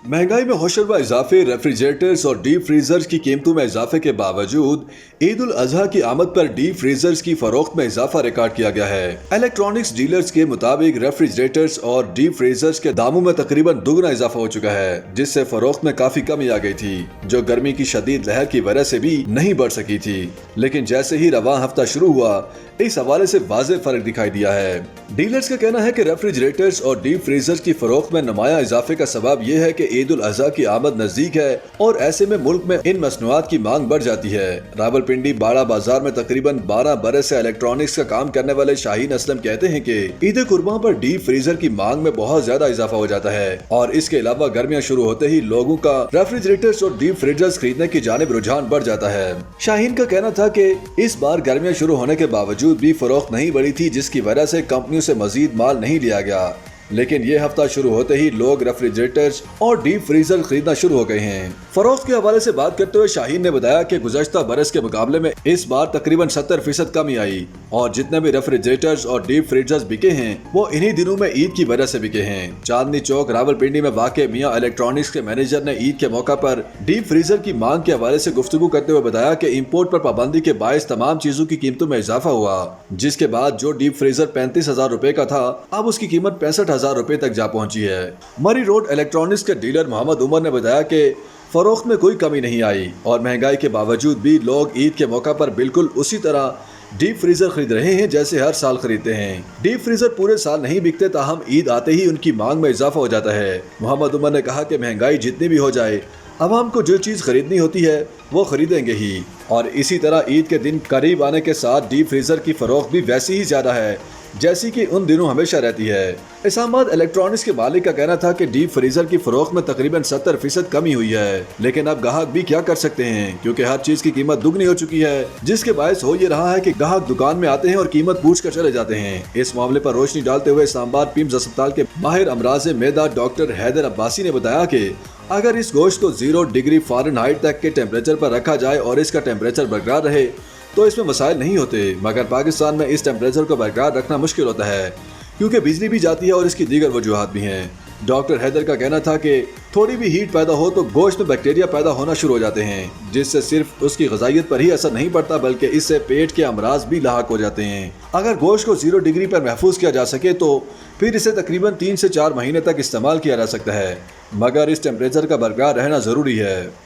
महंगाई में होशरुबा इजाफे, रेफ्रिजरेटर्स और डीप फ्रीजर्स की कीमतों में इजाफे के बावजूद ईद उल अजहा की आमद पर डीप फ्रीजर्स की फरोख्त में इजाफा रिकॉर्ड किया गया है। इलेक्ट्रॉनिक्स डीलर्स के मुताबिक रेफ्रिजरेटर्स और डीप फ्रीजर्स के दामों में तकरीबन दुगना इजाफा हो चुका है, जिससे फरोख्त में काफी कमी आ गई थी, जो गर्मी की शदीद लहर की वजह से भी नहीं बढ़ सकी थी। लेकिन जैसे ही रवां हफ्ता शुरू हुआ, इस हवाले से वाज़ेह फर्क दिखाई दिया है। डीलर्स का कहना है कि रेफ्रिजरेटर्स और डीप फ्रीजर्स की फरोख्त में नुमाया इजाफे का सबब यह है कि ईद उल अजहा की आमद नजदीक है और ऐसे में मुल्क में इन मसनूआत की मांग बढ़ जाती है। रावलपिंडी बाड़ा बाजार में तकरीबन 12 बरस से इलेक्ट्रॉनिक्स का काम करने वाले शाहीन असलम कहते हैं कि ईद कुर्बान पर डीप फ्रीजर की मांग में बहुत ज्यादा इजाफा हो जाता है और इसके अलावा गर्मियां शुरू होते ही लोगों का रेफ्रिजरेटर्स और डीप फ्रीजर्स खरीदने की जानिब रुझान बढ़ जाता है। शाहीन का कहना था कि इस बार गर्मियां शुरू होने के बावजूद भी फरोख्त नहीं बढ़ी थी, जिसकी वजह से कंपनियों से मजीद माल नहीं लिया गया। लेकिन ये हफ्ता शुरू होते ही लोग रेफ्रिजरेटर्स और डीप फ्रीजर खरीदना शुरू हो गए हैं। फरोख्त के हवाले से बात करते हुए शाहीन ने बताया कि गुज़श्ता बरस के मुकाबले में इस बार तकरीबन 70% कमी आई और जितने भी रेफ्रिजरेटर्स और डीप फ्रीजर्स बिके हैं वो इन्हीं दिनों में ईद की वजह से बिके हैं। चांदनी चौक रावलपिंडी में वाक़े मियां इलेक्ट्रॉनिक्स के मैनेजर ने ईद के मौका पर डीप फ्रीजर की मांग के हवाले से गुफ्तगू करते हुए बताया कि इम्पोर्ट पर पाबंदी के बायस तमाम चीजों की कीमतों में इजाफा हुआ, जिसके बाद जो डीप फ्रीजर 35,000 रुपए का था, अब उसकी कीमत 65,000 रुपए तक जा पहुंची है। मरी रोड इलेक्ट्रॉनिक्स के डीलर मोहम्मद उमर ने बताया कि फरोख्त में कोई कमी नहीं आई और महंगाई के बावजूद भी लोग ईद के मौका पर बिल्कुल उसी तरह डीप फ्रीजर खरीद रहे हैं जैसे हर साल खरीदते हैं। डीप फ्रीजर पूरे साल नहीं बिकते, ताहम ईद आते ही उनकी मांग में इजाफा हो जाता है। मोहम्मद उमर ने कहा कि महंगाई जितनी भी हो जाए, अवाम को जो चीज़ खरीदनी होती है वो खरीदेंगे ही, और इसी तरह ईद के दिन करीब आने के साथ डीप फ्रीजर की फरोख्त भी वैसी ही ज़्यादा है जैसी कि उन दिनों हमेशा रहती है। इस्लामाबाद इलेक्ट्रॉनिक्स के मालिक का कहना था कि डीप फ्रीजर की फरोख्त में तकरीबन 70% कमी हुई है, लेकिन अब ग्राहक भी क्या कर सकते हैं क्योंकि हर चीज की कीमत दुगनी हो चुकी है, जिसके बायस हो ये रहा है कि ग्राहक दुकान में आते हैं और कीमत पूछ कर चले जाते हैं। इस मामले पर रोशनी डालते हुए इस्लामाबाद पिम्स अस्पताल के माहिर अमराज मेदा डॉक्टर हैदर अब्बासी ने बताया कि अगर इस गोश्त को 0 डिग्री फ़ारेनहाइट तक के टेम्परेचर पर रखा जाए और इसका टेम्परेचर बरकरार रहे तो इसमें मसाइल नहीं होते, मगर पाकिस्तान में इस टेम्परेचर को बरकरार रखना मुश्किल होता है क्योंकि बिजली भी जाती है और इसकी दीगर वजूहात भी हैं। डॉक्टर हैदर का कहना था कि थोड़ी भी हीट पैदा हो तो गोश्त में बैक्टीरिया पैदा होना शुरू हो जाते हैं, जिससे सिर्फ उसकी ग़िज़ाइयत पर ही असर नहीं पड़ता बल्कि इससे पेट के अमराज भी लाहक हो जाते हैं। अगर गोश्त को 0 डिग्री पर महफूज किया जा सके तो फिर इसे तकरीबन 3 से 4 महीने तक इस्तेमाल किया जा सकता है, मगर इस टेम्परेचर का बरकरार रहना ज़रूरी है।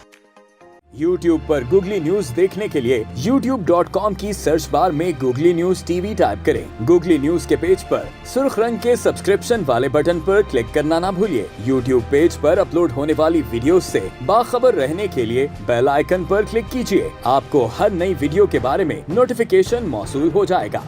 YouTube पर गूगली न्यूज देखने के लिए youtube.com की सर्च बार में गूगली न्यूज टीवी टाइप करें। गूगली न्यूज के पेज पर सुर्ख रंग के सब्सक्रिप्शन वाले बटन पर क्लिक करना ना भूलिए। YouTube पेज पर अपलोड होने वाली वीडियोस से बाखबर रहने के लिए बेल आइकन पर क्लिक कीजिए। आपको हर नई वीडियो के बारे में नोटिफिकेशन मौसूल हो जाएगा।